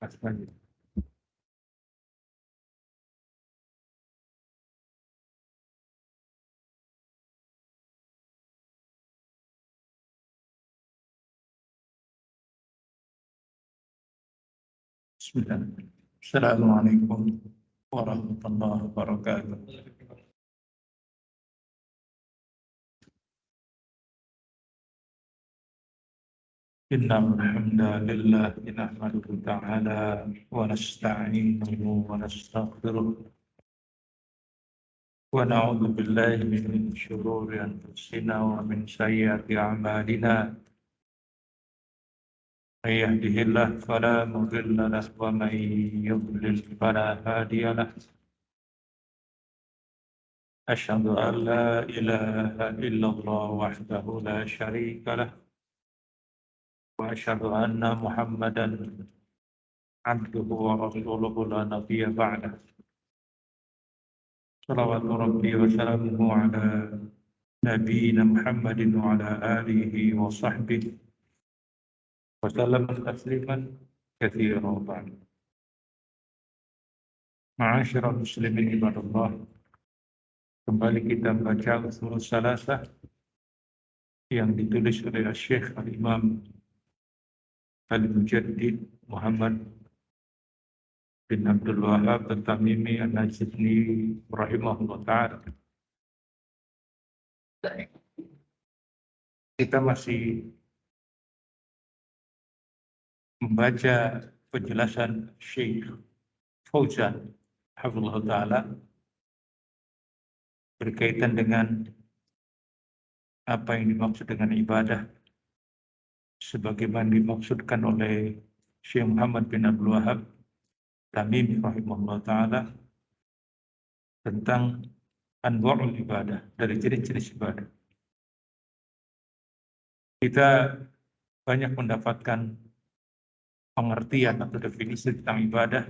Bismillah. Assalamualaikum warahmatullahi wabarakatuh. Innal hamdalillah nahmaduhu ta'ala wa nasta'inuhu wa nastaghfiruh wa na'udzu billahi min shururi anfusina wa min sayyiati a'malina. من يهده الله فلا مضل له ومن يضلل فلا هادي له. أشهد أن لا إله إلا الله وحده لا شريك له وأشهد أن محمدا عبده ورسوله لا نبي بعده. صلوات ربي وسلامه على نبينا محمد وعلى آله وصحبه وسلم تسليما كثيرا بعد. معاشر المسلمين عباد الله, kembali kita baca Ushul Salasah yang ditulis oleh Syekh Al-Imam Al-Mujaddid Muhammad bin Abdul Wahhab At-Tamimi An-Najdi rahimahullah ta'ala. Kita masih membaca penjelasan Syekh Fauzan hafizahullah ta'ala berkaitan dengan apa yang dimaksud dengan ibadah sebagaimana dimaksudkan oleh Syekh Muhammad bin Abdul Wahhab Tamimi rahimahullah ta'ala tentang anwa'ul ibadah, dari jenis-jenis ibadah. Kita banyak mendapatkan pengertian atau definisi tentang ibadah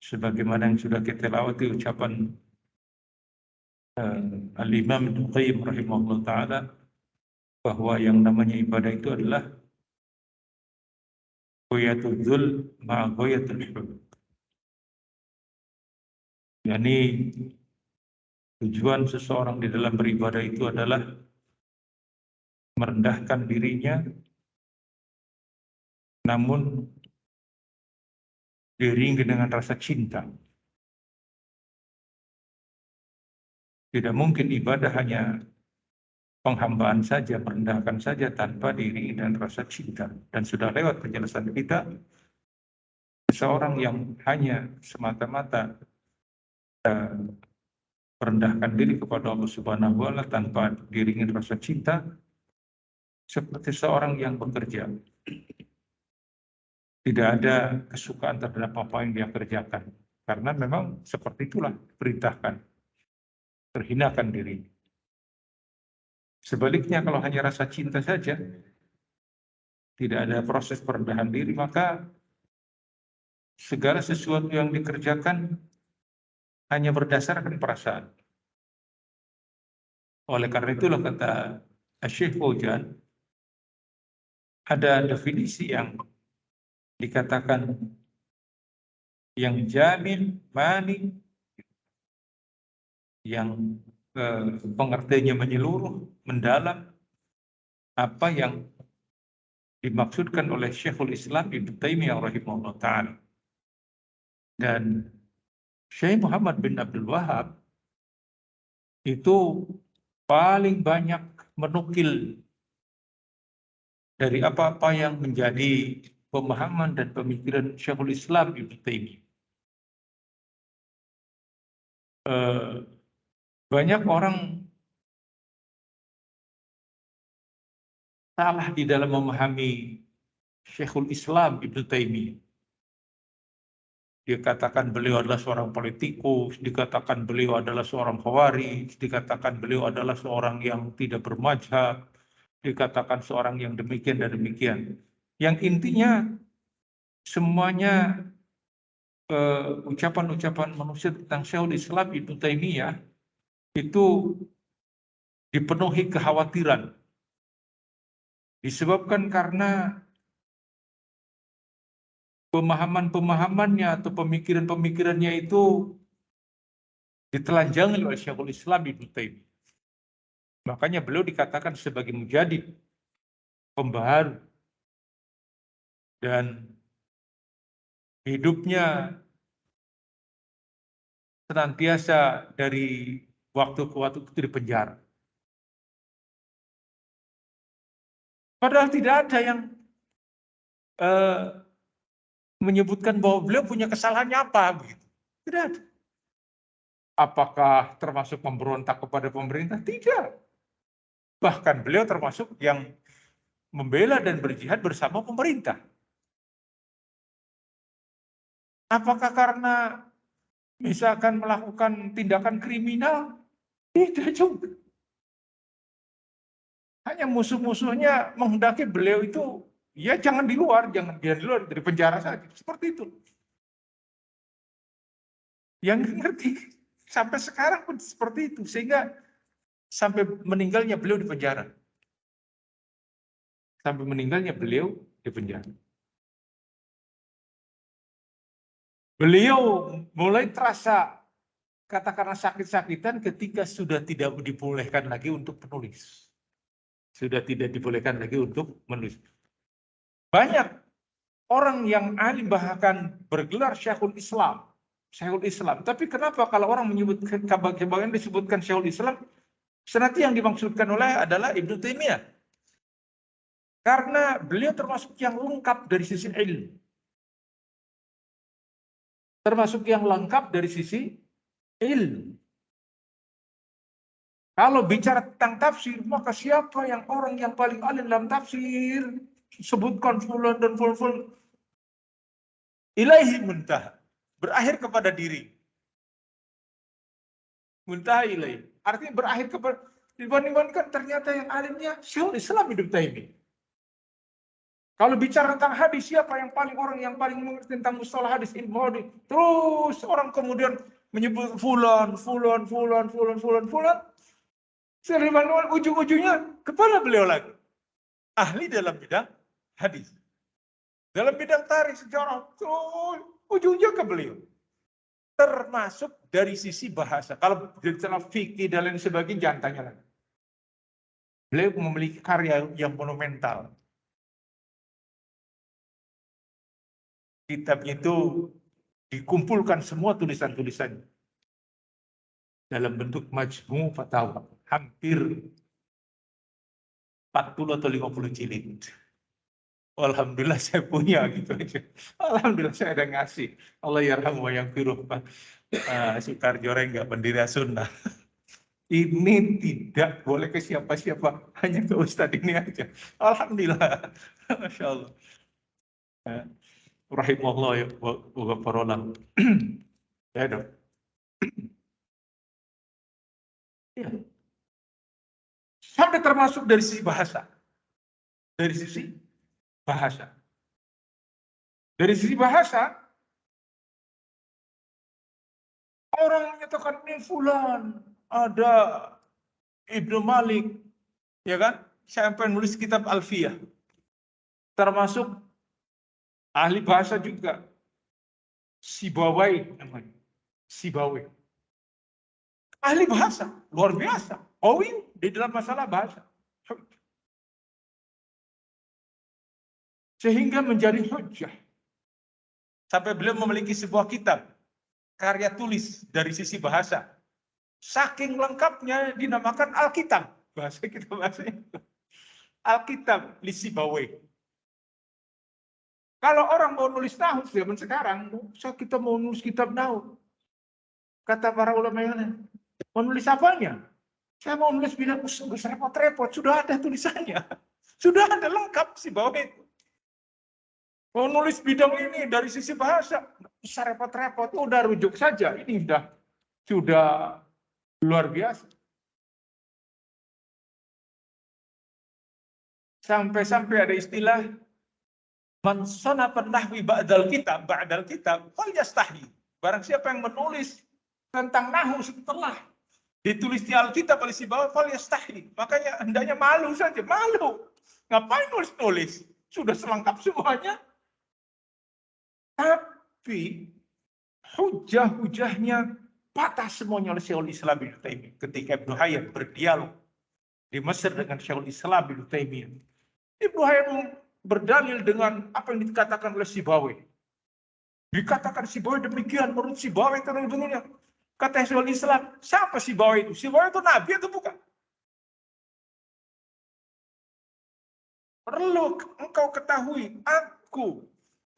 sebagaimana yang sudah kita lewati ucapan Al-Imam Ibnu Qayyim rahimahullah ta'ala bahwa yang namanya ibadah itu adalah ghayatul dzul ma'a ghayatul hubb. Yani tujuan seseorang di dalam beribadah itu adalah merendahkan dirinya namun diiringi dengan rasa cinta. Tidak mungkin ibadah hanya penghambaan saja, merendahkan saja tanpa diiringi dengan rasa cinta. Dan sudah lewat penjelasan kita, seseorang yang hanya semata-mata merendahkan diri kepada Allah Subhanahu wa Ta'ala tanpa diiringi rasa cinta, seperti seorang yang bekerja. Tidak ada kesukaan terhadap apa yang dia kerjakan. Karena memang seperti itulah perintahkan. Terhinakan diri. Sebaliknya kalau hanya rasa cinta saja, tidak ada proses perendahan diri, maka segala sesuatu yang dikerjakan hanya berdasarkan perasaan. Oleh karena itulah kata Syekh Fauzan, ada definisi yang dikatakan yang jamin, mani, yang pengertiannya menyeluruh, mendalam, apa yang dimaksudkan oleh Syekhul Islam Ibnu Taimiyah rahimahullah ta'ala. Dan Syekh Muhammad bin Abdul Wahhab itu paling banyak menukil dari apa-apa yang menjadi pemahaman dan pemikiran Syekhul Islam Ibnu Taimiyah. Banyak orang salah di dalam memahami Syekhul Islam Ibnu Taimiyah. Dikatakan beliau adalah seorang politikus, dikatakan beliau adalah seorang khawarij, dikatakan beliau adalah seorang yang tidak bermadzhab, dikatakan seorang yang demikian dan demikian. Yang intinya semuanya ucapan-ucapan manusia tentang Syekhul Islam Ibnu Taimiyah itu dipenuhi kekhawatiran. Disebabkan karena pemahaman-pemahamannya atau pemikiran-pemikirannya itu ditelanjangi oleh Syekhul Islam Ibnu Taimiyah. Makanya beliau dikatakan sebagai mujadid, pembaharu, dan hidupnya senantiasa dari waktu ke waktu itu di penjara. Padahal tidak ada yang menyebutkan bahwa beliau punya kesalahannya apa, begitu. Tidak ada. Apakah termasuk memberontak kepada pemerintah? Tidak. Bahkan beliau termasuk yang membela dan berjihad bersama pemerintah. Apakah karena misalkan melakukan tindakan kriminal? Tidak juga. Hanya musuh-musuhnya menghendaki beliau itu, ya jangan di luar, dari penjara saja. Seperti itu. Yang ngerti sampai sekarang pun seperti itu, sehingga sampai meninggalnya beliau di penjara. Sampai meninggalnya beliau di penjara. Beliau mulai terasa katakanlah sakit-sakitan ketika sudah tidak dibolehkan lagi untuk menulis. Sudah tidak dibolehkan lagi untuk menulis. Banyak orang yang alim bahkan bergelar Syekhul Islam. Syekhul Islam. Tapi kenapa kalau orang menyebutkan kebagian disebutkan Syekhul Islam, senanti yang dimaksudkan oleh adalah Ibnu Taimiyah. Karena beliau termasuk yang lengkap dari sisi ilmu. Termasuk yang lengkap dari sisi ilmu. Kalau bicara tentang tafsir, maka siapa yang orang yang paling alim dalam tafsir? Sebutkan fulan dan fulan. Ilaihi muntaha. Berakhir kepada diri. Muntaha ilaihi. Artinya berakhir kepada dibandingkan ternyata yang alimnya Syekhul Islam Ibnu Taimiyah. Kalau bicara tentang hadis, siapa yang paling orang yang paling mengerti tentang mustalah hadis, ilmu hadis? Terus orang kemudian menyebut fulan. Seliman ujung-ujungnya kepala beliau lagi. Ahli dalam bidang hadis. Dalam bidang tarikh sejarah, terus ujungnya ke beliau. Termasuk dari sisi bahasa. Kalau bicara fikih dan lain sebagainya, jangan tanya lagi. Beliau memiliki karya yang monumental. Kitab itu dikumpulkan semua tulisan-tulisannya dalam bentuk majmu' fatawa, hampir 40 atau 50 jilid. Alhamdulillah saya punya gitu aja. Alhamdulillah saya ada ngasih. Allah yarhamu wa yaghfiruh. Sukarjo Rengga, pendiri Sunnah. Ini tidak boleh ke siapa-siapa, hanya ke Ustadz ini aja. Alhamdulillah. Masya Allah. Rahimahullah ya wa ghafarallah. Ya dong. Ya. Sampai termasuk dari sisi bahasa. Dari sisi bahasa. Dari sisi bahasa, orang menyatakan ini fulan, ada Ibnu Malik, ya kan? Sampai nulis kitab Alfiyah. Termasuk ahli bahasa juga. Sibawai namanya. Sibawai. Ahli bahasa, luar biasa. Qawi di dalam masalah bahasa. Sehingga menjadi hujjah. Sampai beliau memiliki sebuah kitab, karya tulis dari sisi bahasa. Saking lengkapnya dinamakan Alkitab. Bahasa kita bahasanya. Alkitab Lisibawai. Kalau orang mau nulis nahu zaman sekarang, kita mau nulis kitab nahu. Kata para ulama yang lain, mau nulis apanya? Saya mau nulis bidang repot-repot, sudah ada tulisannya. Sudah ada lengkap Sibawai itu. Mau nulis bidang ini dari sisi bahasa, bisa repot-repot, udah rujuk saja. Ini sudah luar biasa. Sampai-sampai ada istilah man sanafa nahwi ba'dal kitab, fal yastahi. Barang siapa yang menulis tentang nahwu setelah ditulis di Alkitab oleh Sibawai, fal yastahi. Makanya hendaknya malu saja, malu. Ngapain nulis-nulis? Sudah selengkap semuanya. Tapi hujah-hujahnya patah semuanya oleh Syekhul Islam Ibnu Taimiyah ketika Ibnu Hayyan berdialog di Mesir dengan Syekhul Islam Ibnu Taimiyah. Ibnu Hayyan berdalil dengan apa yang dikatakan oleh Sibawi. Dikatakan Sibawi demikian, menurut Sibawi itu dunia. Kata Syekhul Islam, siapa Sibawi itu? Sibawi itu nabi atau bukan? Perlu engkau ketahui, aku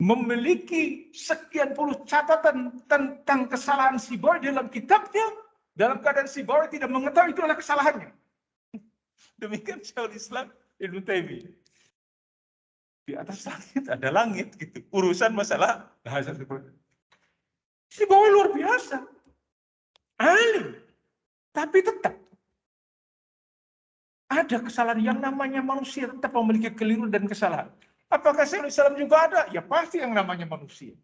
memiliki sekian puluh catatan tentang kesalahan Sibawi dalam kitabnya, dalam keadaan Sibawi tidak mengetahui itu adalah kesalahannya. Demikian Syekhul Islam Ibnu Taimiyah. Di atas langit ada langit gitu. Urusan masalah bahasa seperti itu. Sibawi luar biasa. Alim. Tapi tetap ada kesalahan yang namanya manusia tetap memiliki keliru dan kesalahan. Apakah Syekhul Islam juga ada? Ya pasti yang namanya manusia.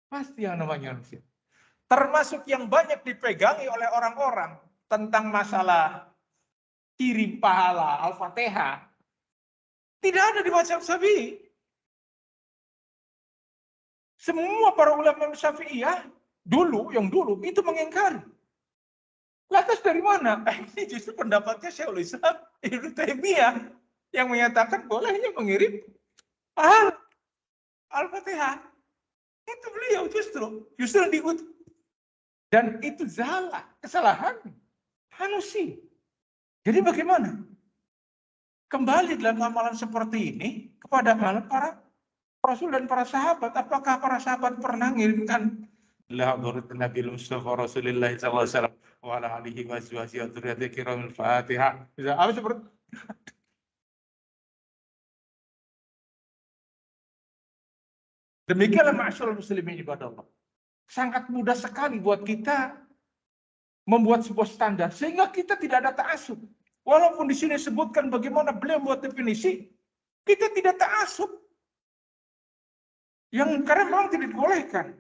Pasti yang namanya manusia. Termasuk yang banyak dipegangi oleh orang-orang tentang masalah kirim pahala Al-Fatihah. Tidak ada di mazhab Syafi'i. Semua para ulama Syafi'iyah dulu itu mengingkari. Lantas dari mana? Ini justru pendapatnya Syekhul Islam Ibnu Taimiyah yang menyatakan bolehnya mengirim Al-Fatihah. Itu beliau justru diikut. Dan itu salah, kesalahan manusia. Jadi bagaimana? Kembali dalam amalan seperti ini kepada amalan para Rasul dan para sahabat. Apakah para sahabat pernah mengirimkan Nabi Mustafa Rasulullah SAW wa ala alihi wa sahbihi wa dzurriyyati kiramil Fatihah. Apa seperti demikianlah ma'asyiral muslimin ibadah Allah. Sangat mudah sekali buat kita membuat sebuah standar sehingga kita tidak ada ta'assub. Walaupun di sini disebutkan bagaimana beliau membuat definisi, kita tidak ta'assub. Yang karena memang tidak dibolehkan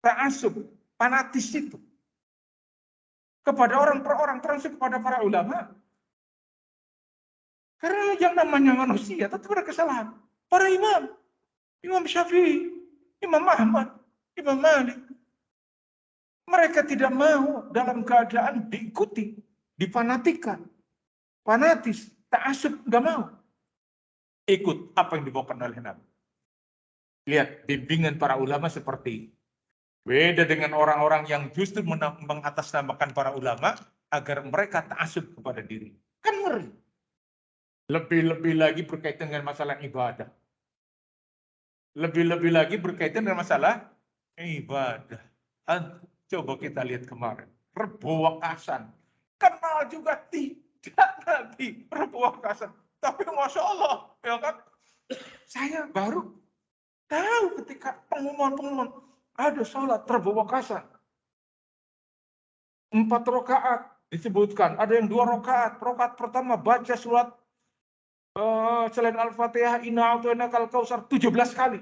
ta'assub, fanatis itu kepada orang per orang, termasuk kepada para ulama. Karena yang namanya manusia tetap ada kesalahan. Para imam, Imam Syafi'i, Imam Ahmad, Imam Malik, mereka tidak mau dalam keadaan diikuti, difanatikan, fanatis, ta'assub, nggak mau ikut apa yang dibawakan oleh Nabi. Lihat bimbingan para ulama seperti ini. Beda dengan orang-orang yang justru mengatasnamakan para ulama agar mereka ta'assub kepada diri. Kan ngeri. Lebih-lebih lagi berkaitan dengan masalah ibadah. Lebih-lebih lagi berkaitan dengan masalah ibadah. Coba kita lihat kemarin. Rebo Wakasan. Kenal juga tidak Nabi. Rebo Wakasan. Tapi Masya Allah. Ya kan? Saya baru tahu ketika pengumuman ada sholat Rebo Wakasan. 4 rakaat disebutkan. Ada yang 2 rakaat. Rakaat pertama baca surat selain Al-Fatihah, Inna a'tainakal kautsar 17 kali.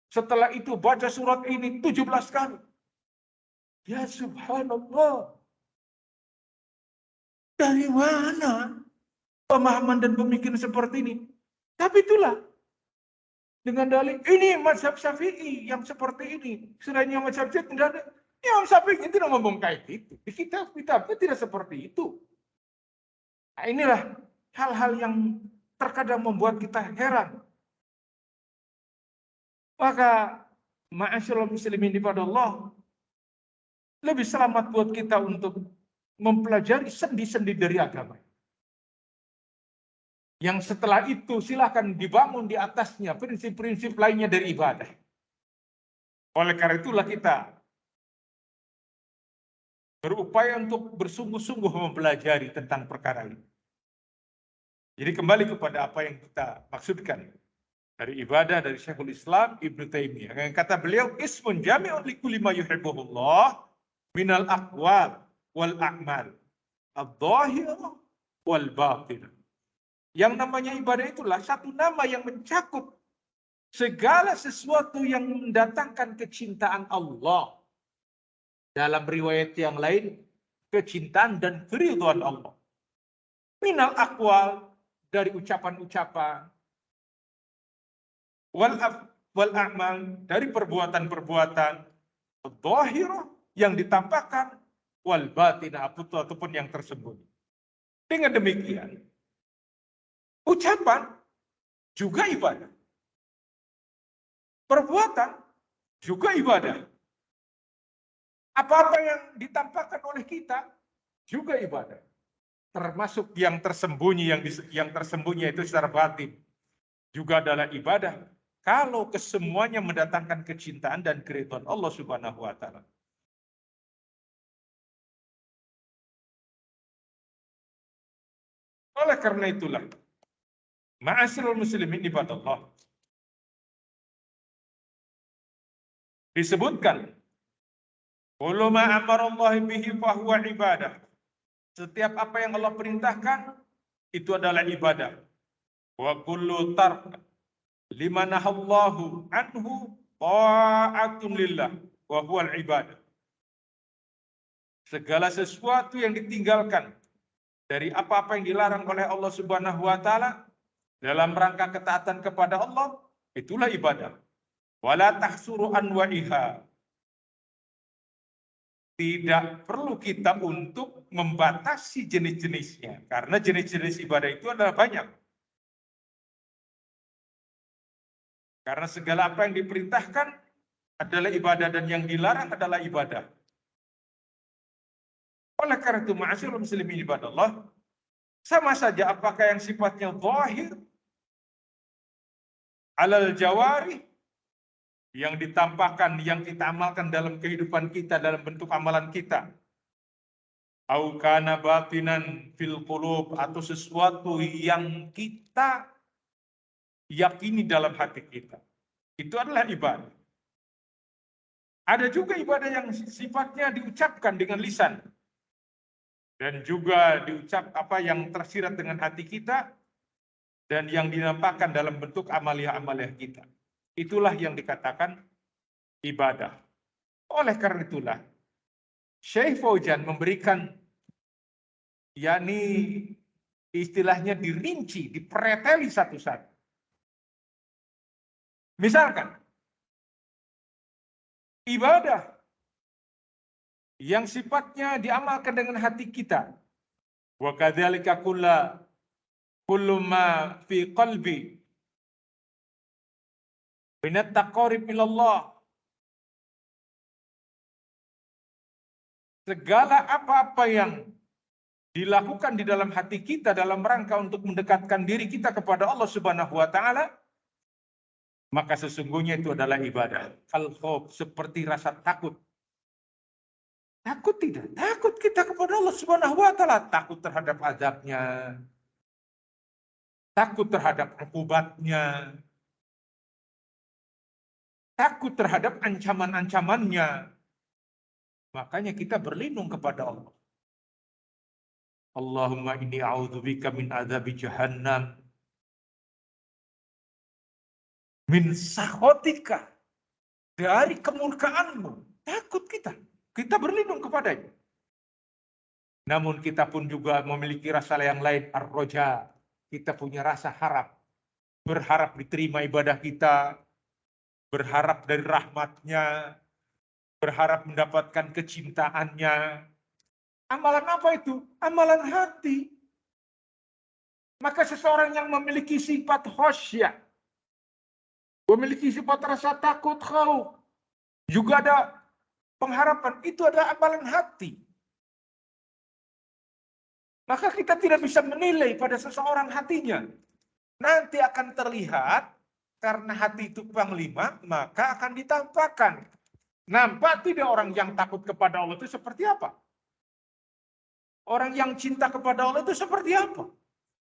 Setelah itu baca surat ini 17 kali. Ya subhanallah. Dari mana pemahaman dan pemikiran seperti ini? Tapi itulah. Dengan dalil ini mazhab Syafi'i yang seperti ini. Selainnya mazhab Syafi'i tidak ada. Imam Syafi'i tidak ngomong kayak gitu. Di kitab-kitabnya tidak seperti itu. Nah, inilah hal-hal yang terkadang membuat kita heran. Maka ma'asyiral muslimin ibadallah, lebih selamat buat kita untuk mempelajari sendi-sendi dari agama. Yang setelah itu silakan dibangun di atasnya prinsip-prinsip lainnya dari ibadah. Oleh karena itulah kita berupaya untuk bersungguh-sungguh mempelajari tentang perkara ini. Jadi kembali kepada apa yang kita maksudkan dari ibadah dari Syekhul Islam Ibnu Taimiyah. Yang kata beliau, ismun jami'un likulli ma yuhibbuhullah minal aqwal wal a'mal adh-dhahir wal batin. Yang namanya ibadah itulah satu nama yang mencakup segala sesuatu yang mendatangkan kecintaan Allah. Dalam riwayat yang lain, kecintaan dan keridhaan Allah. Minal aqwal, dari ucapan-ucapan. wal a'mal, dari perbuatan-perbuatan zahirah yang ditampakkan, wal batinah ataupun yang tersembunyi. Dengan demikian, ucapan juga ibadah. Perbuatan juga ibadah. Apa-apa yang ditampakkan oleh kita juga ibadah. Termasuk yang tersembunyi, yang tersembunyi itu secara batin juga adalah ibadah. Kalau kesemuanya mendatangkan kecintaan dan keridhaan Allah Subhanahu wa taala. Oleh karena itulah, ma'asyiral muslimin ibadallah, disebutkan kullu ma amarallahi bihi fahuwa ibadah. Setiap apa yang Allah perintahkan itu adalah ibadah. Wa kullu tark lima nahallahu anhu ta'atun lillah wa huwal ibadah. Segala sesuatu yang ditinggalkan dari apa-apa yang dilarang oleh Allah Subhanahu wa taala dalam rangka ketaatan kepada Allah, itulah ibadah. Wala tahsuru anwa'iha. Tidak perlu kita untuk membatasi jenis-jenisnya, karena jenis-jenis ibadah itu adalah banyak. Karena segala apa yang diperintahkan adalah ibadah dan yang dilarang adalah ibadah. Oleh karena itu, ma'asyiral muslimin ibadallah, sama saja apakah yang sifatnya zahir, alal jawari, yang ditampakkan, yang kita amalkan dalam kehidupan kita, dalam bentuk amalan kita, au kana batinan fil qulub, atau sesuatu yang kita yakini dalam hati kita, itu adalah ibadah. Ada juga ibadah yang sifatnya diucapkan dengan lisan dan juga diucap apa yang tersirat dengan hati kita dan yang dinampakkan dalam bentuk amalia-amalia kita. Itulah yang dikatakan ibadah. Oleh karena itulah, Syekh Fauzan memberikan, yakni istilahnya dirinci, dipereteli satu-satu. Misalkan, ibadah yang sifatnya diamalkan dengan hati kita. Wa kadzalika kullu ma fi qalbi minat taqarrub ilallah. Segala apa-apa yang dilakukan di dalam hati kita dalam rangka untuk mendekatkan diri kita kepada Allah Subhanahu wa taala, maka sesungguhnya itu adalah ibadah. Al-khauf, seperti rasa takut. Takut tidak? Takut kita kepada Allah Subhanahu wa taala, takut terhadap azabnya, takut terhadap ukubatnya, takut terhadap ancaman-ancamannya. Makanya kita berlindung kepada Allah. Allahumma inni a'udzubika min adzabi jahannam, min sakhatika, dari kemurkaanmu. Takut kita. Kita berlindung kepadanya. Namun kita pun juga memiliki rasa yang lain, ar-roja. Kita punya rasa harap. Berharap diterima ibadah kita. Berharap dari rahmatnya. Berharap mendapatkan kecintaannya. Amalan apa itu? Amalan hati. Maka seseorang yang memiliki sifat khasyah, memiliki sifat rasa takut, khauf, juga ada pengharapan, itu adalah amalan hati. Maka kita tidak bisa menilai pada seseorang hatinya. Nanti akan terlihat, karena hati itu panglima, maka akan ditampakkan. Nampak tidak orang yang takut kepada Allah itu seperti apa? Orang yang cinta kepada Allah itu seperti apa?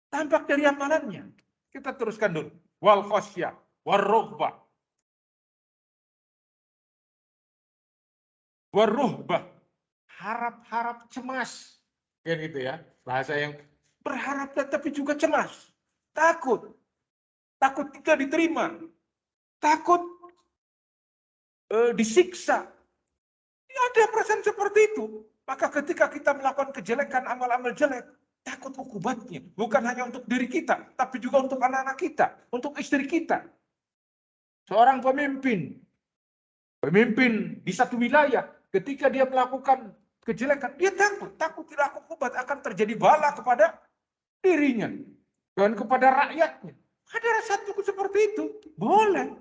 Tampak dari amalannya. Kita teruskan dulu. Wal khasyah, wal rughbah. Wal rughbah. Harap-harap cemas. Ya gitu ya. Bahasa yang berharap tapi juga cemas. Takut. Takut tidak diterima. Takut disiksa. Ya, ada perasaan seperti itu. Maka ketika kita melakukan kejelekan, amal-amal jelek, takut ukubatnya. Bukan hanya untuk diri kita, tapi juga untuk anak-anak kita, untuk istri kita. Seorang pemimpin di satu wilayah, ketika dia melakukan kejelekan, dia takut tidak akubat akan terjadi bala kepada dirinya dan kepada rakyatnya. Ada rasa takut seperti itu, boleh.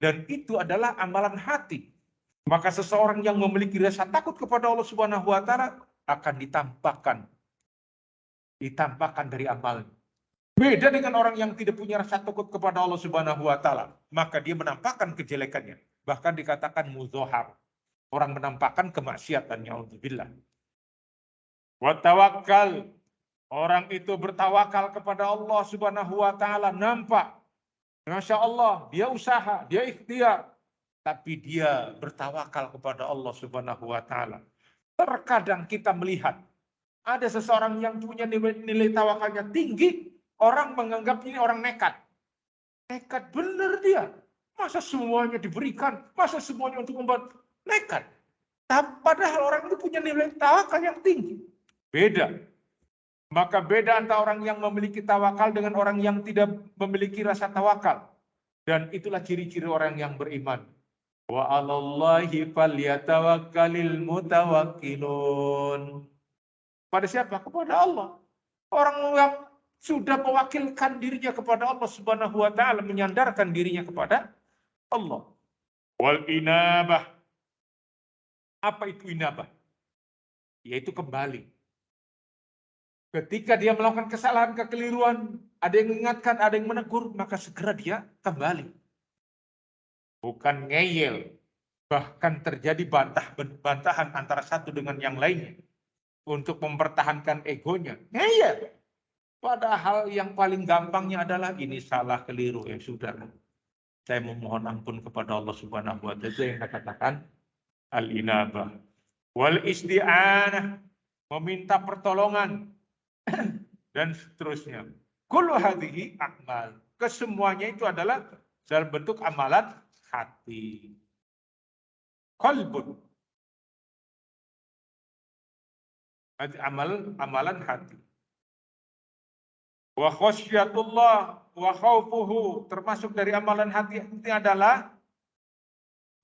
Dan itu adalah amalan hati. Maka seseorang yang memiliki rasa takut kepada Allah Subhanahu wa taala akan ditampakkan dari amalnya. Beda dengan orang yang tidak punya rasa takut kepada Allah Subhanahu wa taala, maka dia menampakkan kejelekannya. Bahkan dikatakan mudhahar. Orang menampakkan kemaksiatan, ya'udzubillah. Wa tawakkal. Orang itu bertawakal kepada Allah Subhanahu wa taala, nampak. Masya Allah, dia usaha, dia ikhtiar, tapi dia bertawakal kepada Allah Subhanahu wa taala. Terkadang kita melihat ada seseorang yang punya nilai tawakalnya tinggi, orang menganggap ini orang nekat. Nekat benar dia. Masa semuanya diberikan, masa semuanya untuk membantu. Nekat. Padahal orang itu punya nilai tawakal yang tinggi. Beda. Maka beda antara orang yang memiliki tawakal dengan orang yang tidak memiliki rasa tawakal. Dan itulah ciri-ciri orang yang beriman. Wa 'alallahi falyatawakkalul mutawakkilun. Pada siapa? Kepada Allah. Orang yang sudah mewakilkan dirinya kepada Allah Subhanahu wa taala, menyandarkan dirinya kepada Allah. Wal inabah. Apa itu inabah? Yaitu kembali. Ketika dia melakukan kesalahan, kekeliruan, ada yang mengingatkan, ada yang menegur, maka segera dia kembali. Bukan ngeyel. Bahkan terjadi bantahan antara satu dengan yang lainnya. Untuk mempertahankan egonya. Ngeyel. Padahal yang paling gampangnya adalah ini salah, keliru. Ya sudah. Saya memohon ampun kepada Allah Subhanahu wa taala. Itu yang katakan al-inabah. Wal isti'anah. Meminta pertolongan. Dan seterusnya. Kullu hadhihi a'mal. Kesemuanya itu adalah dalam bentuk amalan hati. Qalbun. Amalan hati. Wa khasyatullah wa khaufuhu, termasuk dari amalan hati ini adalah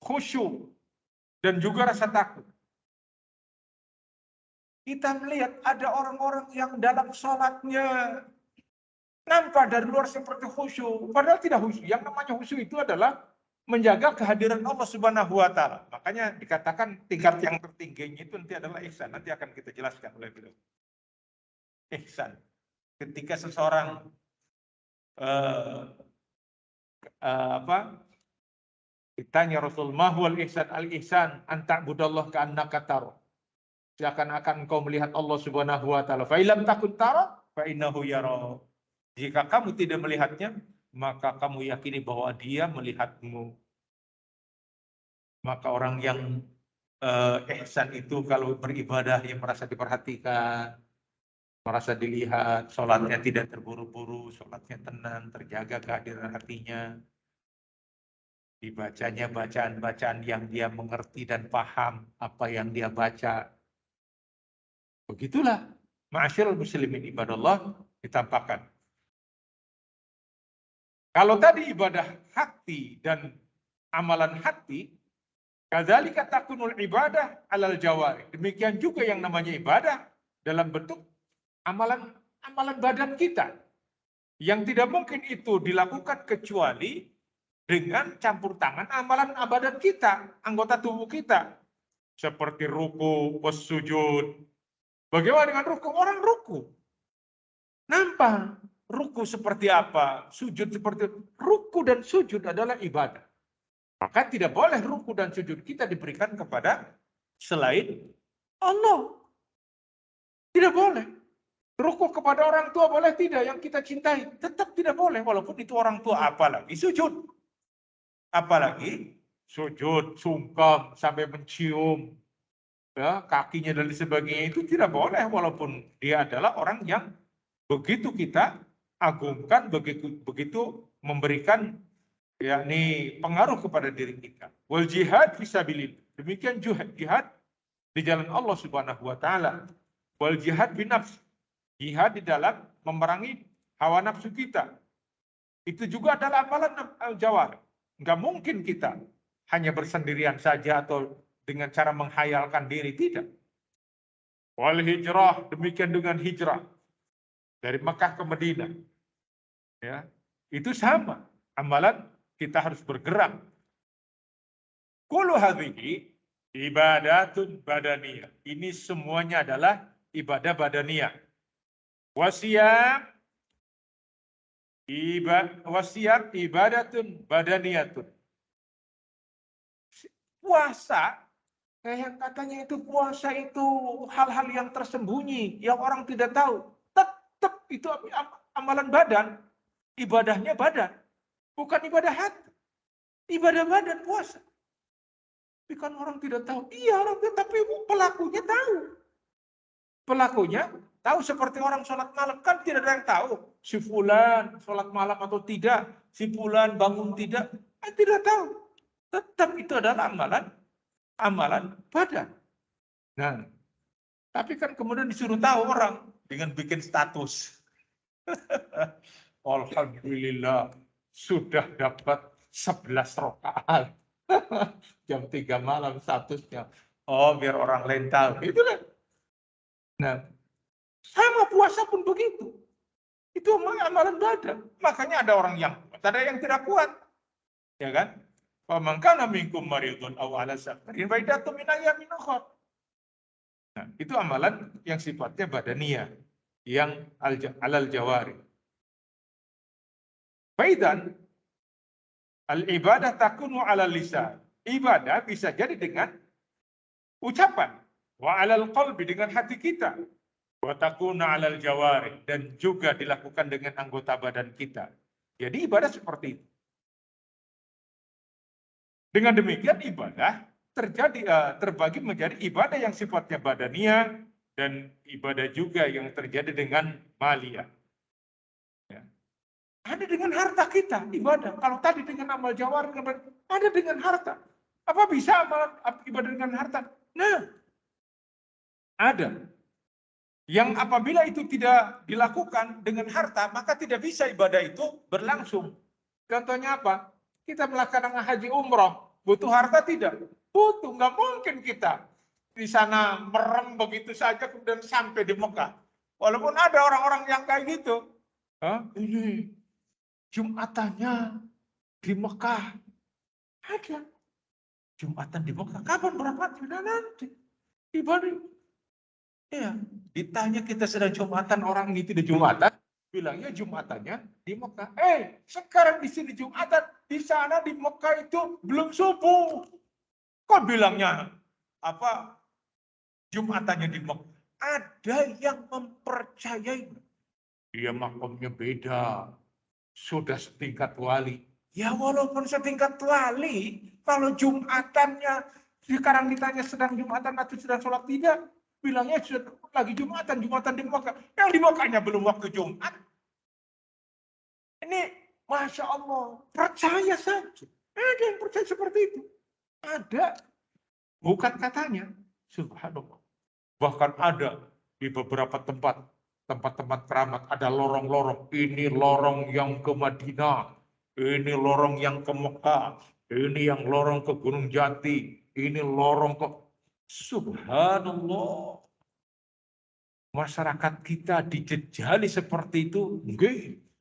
khusyuk dan juga rasa takut. Kita melihat ada orang-orang yang dalam sholatnya nampak dari luar seperti khusyuk, padahal tidak khusyuk. Yang namanya khusyuk itu adalah menjaga kehadiran Allah Subhanahu wa taala. Makanya dikatakan tingkat yang tertingginya itu nanti adalah ihsan. Nanti akan kita jelaskan oleh beliau. Ihsan. Ketika seseorang ditanya Rasul, mahwal ihsan, al-ihsan anta'budallah ka'annaka tara. Seakan-akan engkau melihat Allah Subhanahu wa taala. Fa illam takun tara fa innahu yara. Jika kamu tidak melihatnya, maka kamu yakini bahwa dia melihatmu. Maka orang yang ihsan itu kalau beribadah yang merasa diperhatikan, merasa dilihat, sholatnya tidak terburu-buru, sholatnya tenang, terjaga kehadiran hatinya, dibacanya bacaan-bacaan yang dia mengerti dan paham apa yang dia baca. Begitulah ma'asyiral muslimin ibadallah ditampakkan. Kalau tadi ibadah hati dan amalan hati, kadzalika takunul ibadah alal jawari. Demikian juga yang namanya ibadah dalam bentuk amalan badan kita. Yang tidak mungkin itu dilakukan kecuali dengan campur tangan amalan badan kita, anggota tubuh kita. Seperti ruku, sujud. Bagaimana dengan ruku? Orang ruku. Nampak ruku seperti apa? Sujud seperti apa? Ruku dan sujud adalah ibadah. Maka tidak boleh ruku dan sujud kita diberikan kepada selain Allah. Tidak boleh. Ruku kepada orang tua boleh tidak yang kita cintai? Tetap tidak boleh walaupun itu orang tua. Apalagi sujud. Apalagi sujud, sungkem, sampai mencium ya, kakinya dan sebagainya, itu tidak boleh walaupun dia adalah orang yang begitu kita agungkan, begitu memberikan yakni pengaruh kepada diri kita. Wal jihad fisabilillah. Demikian jihad di jalan Allah Subhanahu wa taala. Wal jihad binafs. Jihad di dalam memerangi hawa nafsu kita. Itu juga adalah amalan al-jawar. Nggak mungkin kita hanya bersendirian saja atau dengan cara menghayalkan diri, tidak. Wal hijrah, demikian dengan hijrah dari Mekah ke Madinah. Ya, itu sama. Amalan kita harus bergerak. Kullu hadhihi ibadatun badaniyah. Ini semuanya adalah ibadah badaniyah. Wasiat ibadatun badaniyatun. Puasa, yang katanya itu puasa itu hal-hal yang tersembunyi, yang orang tidak tahu. Tetap itu amalan badan, ibadahnya badan, bukan ibadah hati. Ibadah badan puasa. Tapi kan orang tidak tahu. Iya orang tidak, tapi pelakunya tahu. Pelakunya tahu, seperti orang sholat malam, kan tidak ada yang tahu. Si fulan sholat malam atau tidak, si fulan bangun tidak, tidak tahu. Tetap itu adalah amalan badan. Nah, tapi kan kemudian disuruh tahu orang dengan bikin status. Alhamdulillah sudah dapat 11 rakaat. Jam 3 malam statusnya. Oh, biar orang lain tahu. Itu kan. Nah, sama puasa pun begitu. Itu amalan badan. Makanya ada orang yang kuat, ada yang tidak kuat. Ya kan? Faman kana minkum maridun aw ala safarin fa iddatun min ayyamin ukhra. Nah, itu amalan yang sifatnya badaniyah, yang alal jawari. Faidan al-ibadah takunu ala lisan. Ibadah bisa jadi dengan ucapan, wa alal qalbi, dengan hati kita, wa takuna alal jawari, dan juga dilakukan dengan anggota badan kita. Jadi ibadah seperti itu. Dengan demikian ibadah terbagi menjadi ibadah yang sifatnya badaniyah dan ibadah juga yang terjadi dengan maliyah. Ya. Ada dengan harta kita ibadah. Kalau tadi dengan amal jawar, ada dengan harta. Apa bisa ibadah dengan harta? Nah, ada. Yang apabila itu tidak dilakukan dengan harta, maka tidak bisa ibadah itu berlangsung. Contohnya apa? Kita melaksanakan haji umroh, butuh harta tidak? Butuh, nggak mungkin kita di sana merem begitu saja kemudian sampai di Mekah. Walaupun ada orang-orang yang kayak gitu. Ini Jumatannya di Mekah. Ada. Jumatan di Mekah. Kapan berangkatnya? Nanti. Ibadah. Ya, ditanya kita sedang Jumatan, orang ini tidak Jumatan. Bilangnya Jumatannya di Mekah. Sekarang di sini Jumatan, di sana di Mekah itu belum subuh. Kok bilangnya apa? Jumatannya di Mekah. Ada yang mempercayai. Dia makamnya beda. Sudah setingkat wali. Ya walaupun setingkat wali, kalau Jumatannya sekarang ditanya sedang Jumatan atau sedang sholat tidak, bilangnya sudah lagi Jumatan di Mekah. Yang di Mekahnya belum waktu Jumat. Ini Masya Allah, percaya saja. Ada yang percaya seperti itu. Ada. Bukan katanya. Subhanallah. Bahkan ada di beberapa tempat-tempat keramat, ada lorong-lorong. Ini lorong yang ke Madinah. Ini lorong yang ke Mekah. Ini yang lorong ke Gunung Jati. Ini lorong ke... Subhanallah. Masyarakat kita dijejali seperti itu.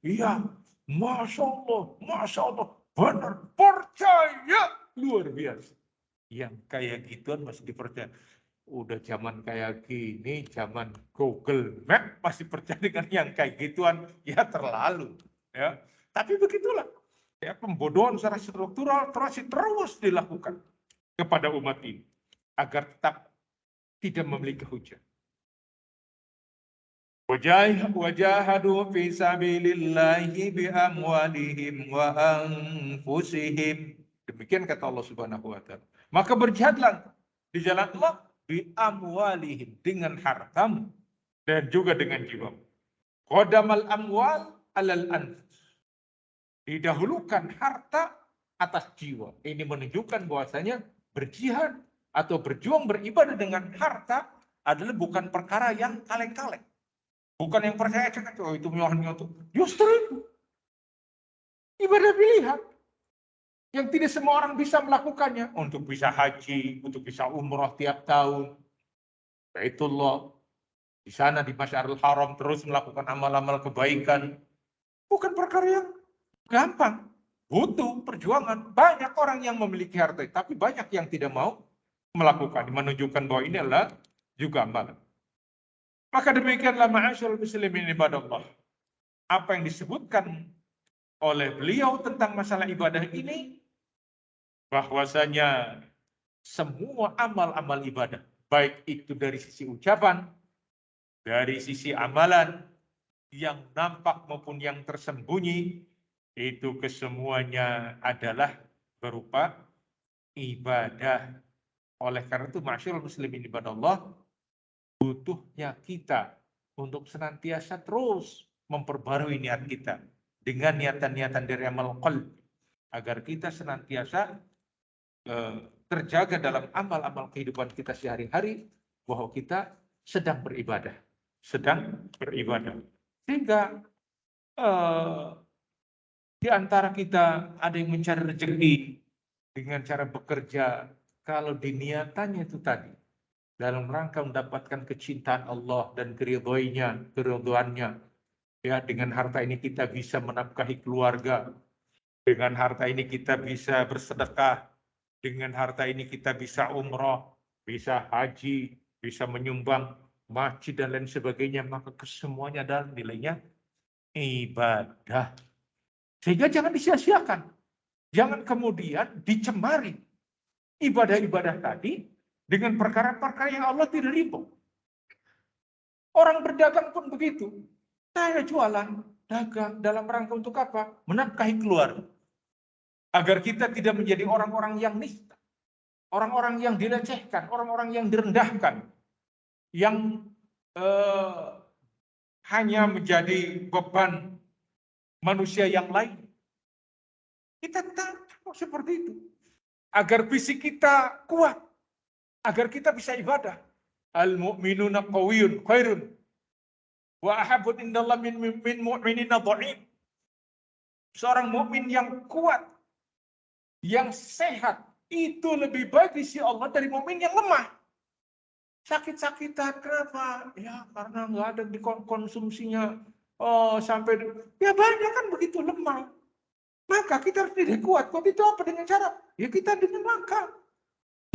Iya. Masya Allah. Benar. Percaya. Luar biasa. Yang kayak gituan masih dipercaya. Udah zaman kayak gini, zaman Google Map masih percaya dengan yang kayak gituan, ya terlalu. Ya. Tapi begitulah. Ya, pembodohan secara struktural terus dilakukan kepada umat ini. Agar tetap tidak memiliki hujah. Wajahadu fi sabilillahi bi amwalihim wa anfusihim. Demikian kata Allah Subhanahu wa taala. Maka berjihadlah di jalan Allah bi amwalihim, dengan hartamu dan juga dengan jiwamu. Qadamal amwal alal anfus. Didahulukan harta atas jiwa. Ini menunjukkan bahwasanya berjihad atau berjuang beribadah dengan harta adalah bukan perkara yang kaleng-kaleng. Bukan yang percaya itu mewahnya itu. Justru itu ibadah pilihan. Yang tidak semua orang bisa melakukannya. Untuk bisa haji, untuk bisa umroh tiap tahun. Baitullah. Di sana di Masjidil Haram terus melakukan amal-amal kebaikan. Bukan perkara yang gampang. Butuh perjuangan. Banyak orang yang memiliki harta, tapi banyak yang tidak mau melakukan. Menunjukkan bahwa ini adalah juga amal. Maka demikianlah ma'asyarul muslimin ibadallah. Apa yang disebutkan oleh beliau tentang masalah ibadah ini, bahwasanya semua amal-amal ibadah, baik itu dari sisi ucapan, dari sisi amalan, yang nampak maupun yang tersembunyi, itu kesemuanya adalah berupa ibadah. Oleh karena itu, ma'asyiral muslimin ibadallah, butuhnya kita untuk senantiasa terus memperbarui niat kita dengan niatan-niatan dari amal qalb, agar kita senantiasa terjaga dalam amal-amal kehidupan kita sehari-hari, bahwa kita sedang beribadah. Sehingga di antara kita ada yang mencari rezeki dengan cara bekerja, kalau diniatannya itu tadi dalam rangka mendapatkan kecintaan Allah dan keridhoannya, ya, dengan harta ini kita bisa menafkahi keluarga, dengan harta ini kita bisa bersedekah, dengan harta ini kita bisa umroh, bisa haji, bisa menyumbang masjid dan lain sebagainya, maka kesemuanya adalah nilainya ibadah. Sehingga jangan disia-siakan. Jangan kemudian dicemari ibadah-ibadah tadi dengan perkara-perkara yang Allah tidak ridho. Orang berdagang pun begitu. Saya jualan, dagang dalam rangka untuk apa? Menafkahi keluarga. Agar kita tidak menjadi orang-orang yang nista, orang-orang yang dilecehkan, orang-orang yang direndahkan, yang hanya menjadi beban manusia yang lain. Kita tahu seperti itu. Agar fisik kita kuat, agar kita bisa ibadah. Al-mu'minuna qawiyyun khairun wa ahabbu indallah min mu'minina dha'if. Seorang mukmin yang kuat, yang sehat, itu lebih baik di sisi Allah dari mukmin yang lemah. Sakit-sakitan, kenapa? Ya karena nggak ada di konsumsinya sampai, ya banyak kan begitu lemah. Maka kita harus jadi kuat. Kuat itu apa? Dengan cara, ya kita dengan makan.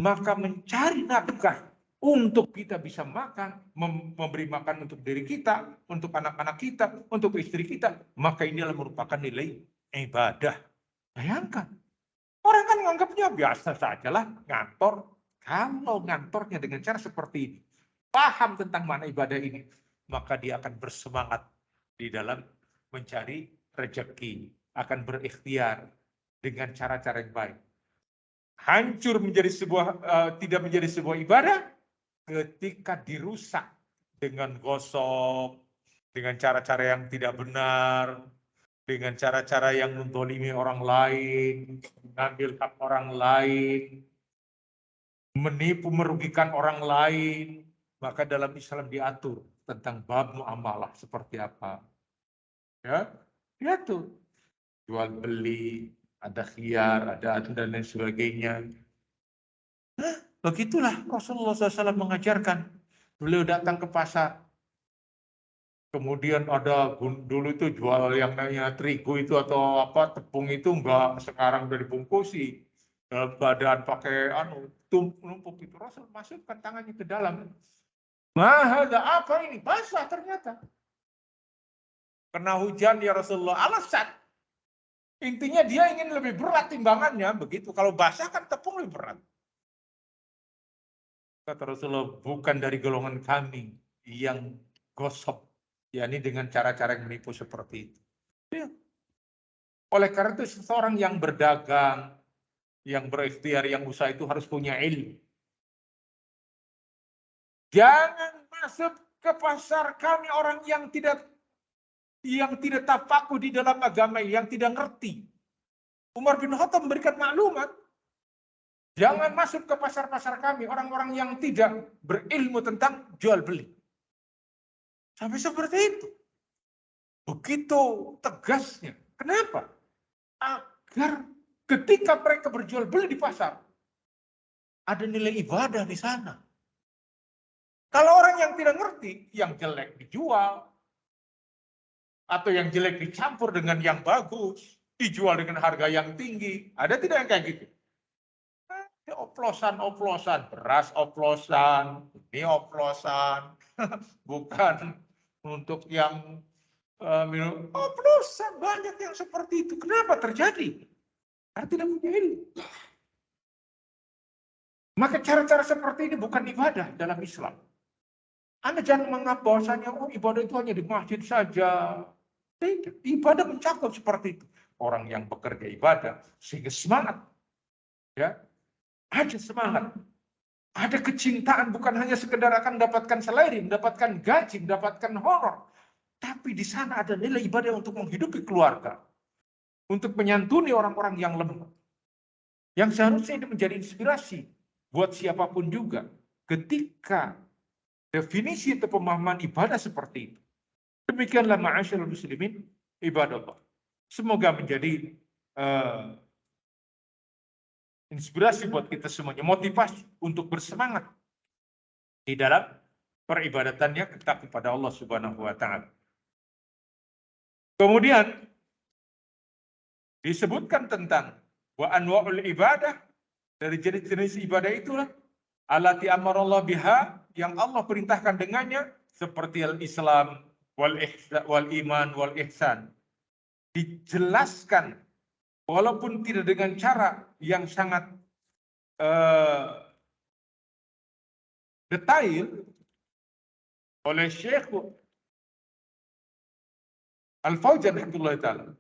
Maka mencari nafkah untuk kita bisa makan, memberi makan untuk diri kita, untuk anak-anak kita, untuk istri kita, maka inilah merupakan nilai ibadah. Bayangkan, orang kan menganggapnya biasa sajalah ngantor. Kalau ngantornya dengan cara seperti ini, paham tentang mana ibadah ini, maka dia akan bersemangat di dalam mencari rezeki, akan berikhtiar dengan cara-cara yang baik. Hancur menjadi tidak menjadi sebuah ibadah ketika dirusak dengan gosok, dengan cara-cara yang tidak benar, dengan cara-cara yang menzalimi orang lain, mengambil hak orang lain, menipu merugikan orang lain. Maka dalam Islam diatur tentang bab muamalah seperti apa. Ya, diatur. Jual beli, ada khiyar, ada adu dan lain sebagainya. Begitulah Rasulullah SAW mengajarkan. Beliau datang ke pasar. Kemudian ada dulu itu jual yang namanya terigu itu atau apa, tepung itu enggak, sekarang udah dibungkusi dalam keadaan pakai tumpuk itu. Rasul masukkan tangannya ke dalam. Mahada, apa ini? Basah ternyata. Kena hujan ya Rasulullah, alasan. Intinya dia ingin lebih berat timbangannya, begitu. Kalau basah kan tepung lebih berat. Kata Rasulullah, bukan dari golongan kami yang gosok, yakni dengan cara-cara yang menipu seperti itu. Ya. Oleh karena itu seseorang yang berdagang, yang berikhtiar, yang usaha itu harus punya ilmu. Jangan masuk ke pasar kami orang yang tidak tafakuh di dalam agama, yang tidak ngerti. Umar bin Khattab memberikan maklumat. Jangan masuk ke pasar-pasar kami orang-orang yang tidak berilmu tentang jual beli. Sampai seperti itu. Begitu tegasnya. Kenapa? Agar Ketika mereka berjual beli di pasar, ada nilai ibadah di sana. Kalau orang yang tidak ngerti, yang jelek dijual, atau yang jelek dicampur dengan yang bagus, dijual dengan harga yang tinggi. Ada tidak yang kayak gitu? Ada oplosan-oplosan, beras oplosan, ini oplosan, bukan untuk yang minum. Oplosan, banyak yang seperti itu. Kenapa terjadi? Karena tidak punya ilmu. Maka cara-cara seperti ini bukan ibadah dalam Islam. Anda jangan menganggap bahwasanya ibadah itu hanya di masjid saja. Tidak. Ibadah mencakup seperti itu. Orang yang bekerja ibadah sehingga semangat. Ya, ada semangat. Ada kecintaan, bukan hanya sekedar akan mendapatkan salary, mendapatkan gaji, mendapatkan honor. Tapi di sana ada nilai ibadah untuk menghidupi keluarga. Untuk menyantuni orang-orang yang lemah. Yang seharusnya ini menjadi inspirasi buat siapapun juga. Ketika definisi atau pemahaman ibadah seperti itu. Demikianlah ma'asyarul muslimin ibadah Allah. Semoga menjadi inspirasi buat kita semuanya. Motivasi untuk bersemangat di dalam peribadatannya kita kepada Allah Subhanahu wa Ta'ala. Kemudian disebutkan tentang wa anwa'ul ibadah, dari jenis-jenis ibadah itulah allati amarallah biha, yang Allah perintahkan dengannya, seperti al-Islam wal iman wal ihsan. Dijelaskan walaupun tidak dengan cara yang sangat detail oleh Syekh Al-Fauzan rahimahullah ta'ala,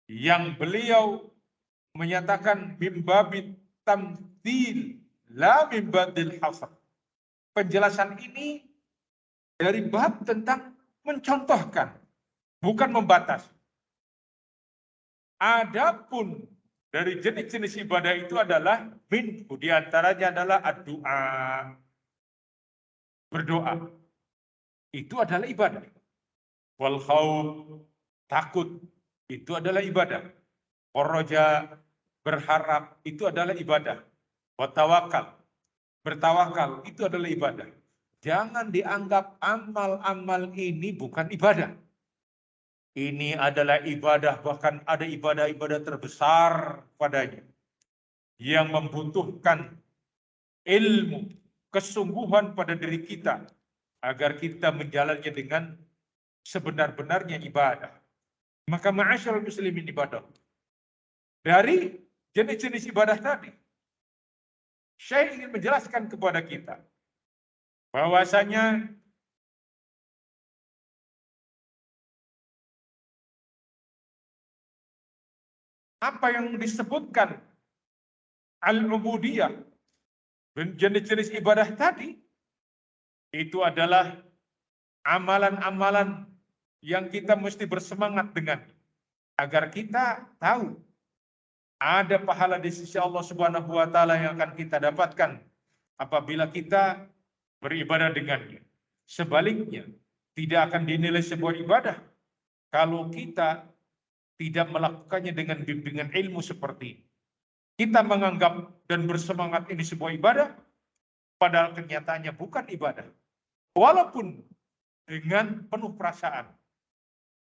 yang beliau menyatakan mimbabit tamthil la mimbadil hasr. Penjelasan ini dari bab tentang mencontohkan, bukan membatasi. Adapun dari jenis-jenis ibadah itu adalah minhu, di antaranya adalah ad-du'a, berdoa. Itu adalah ibadah. Wal khawf, takut, itu adalah ibadah. Warroja, berharap, itu adalah ibadah. Watawakal, bertawakal, itu adalah ibadah. Jangan dianggap amal-amal ini bukan ibadah. Ini adalah ibadah, bahkan ada ibadah-ibadah terbesar padanya. Yang membutuhkan ilmu, kesungguhan pada diri kita. Agar kita menjalannya dengan sebenar-benarnya ibadah. Maka ma'asyarul muslimin ibadah. Dari jenis-jenis ibadah tadi, Syekh ingin menjelaskan kepada kita bahwasanya apa yang disebutkan al-ubudiyah, jenis-jenis ibadah tadi, itu adalah amalan-amalan yang kita mesti bersemangat dengan, agar kita tahu ada pahala di sisi Allah Subhanahu wa Ta'ala yang akan kita dapatkan apabila kita beribadah dengannya. Sebaliknya, tidak akan dinilai sebuah ibadah kalau kita tidak melakukannya dengan bimbingan ilmu seperti ini. Kita menganggap dan bersemangat ini sebuah ibadah, padahal kenyataannya bukan ibadah. Walaupun dengan penuh perasaan,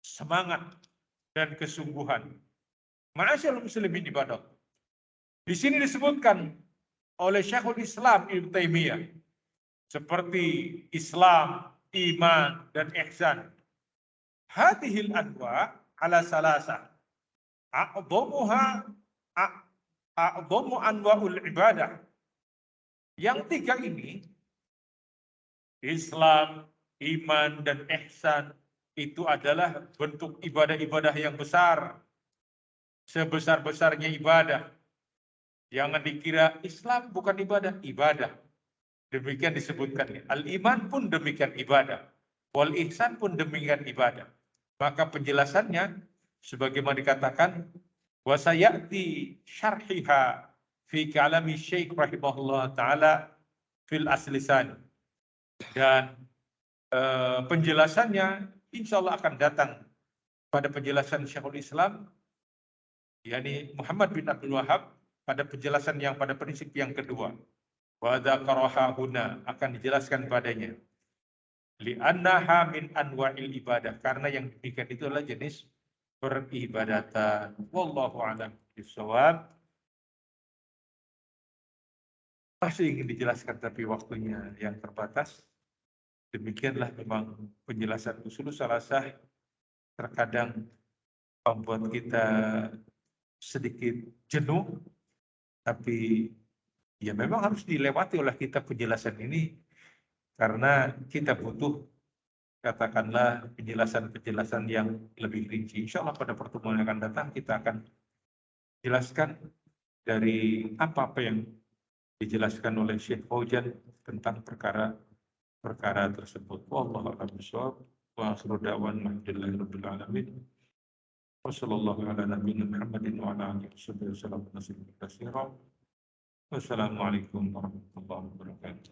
semangat, dan kesungguhan. Ma'asyarul muslimin ibadah. Di sini disebutkan oleh Syekhul Islam Ibnu Taimiyah seperti Islam, iman, dan ihsan. Hadhil anwa ala salasa. A'dhamu anwa'ul ibadah. Yang tiga ini, Islam, iman, dan ihsan, itu adalah bentuk ibadah-ibadah yang besar. Sebesar-besarnya ibadah. Jangan dikira Islam bukan ibadah. Ibadah. Demikian disebutkan. Al-iman pun demikian ibadah. Wal ihsan pun demikian ibadah. Maka penjelasannya sebagaimana dikatakan, wa sayati syarhiha fi kalami Syekh rahimahullah taala fil aslisan. Dan penjelasannya insya Allah akan datang pada penjelasan Syekhul Islam yakni Muhammad bin Abdul Wahab pada penjelasan yang pada prinsip yang kedua. Wa dzakaraha huna akan dijelaskan padanya. Li'annaha min anwa'il ibadah, karena yang demikian itu adalah jenis peribadatan. Wallahu a'lam bishawab. Masih ingin dijelaskan tapi waktunya yang terbatas. Demikianlah memang penjelasan usul salasah terkadang membuat kita sedikit jenuh, tapi ya memang harus dilewati oleh kita penjelasan ini karena kita butuh katakanlah penjelasan-penjelasan yang lebih rinci. Insya Allah pada pertemuan yang akan datang kita akan jelaskan dari apa-apa yang dijelaskan oleh Syekh Fauzan tentang perkara tersebut. Wallahu a'lam bishawab. Wa akhiru da'wan alhamdulillahirabbil alamin. Wassallallahu ala nabiyina Muhammadin wa ala alihi wasallam. Wassalamualaikum warahmatullahi wabarakatuh.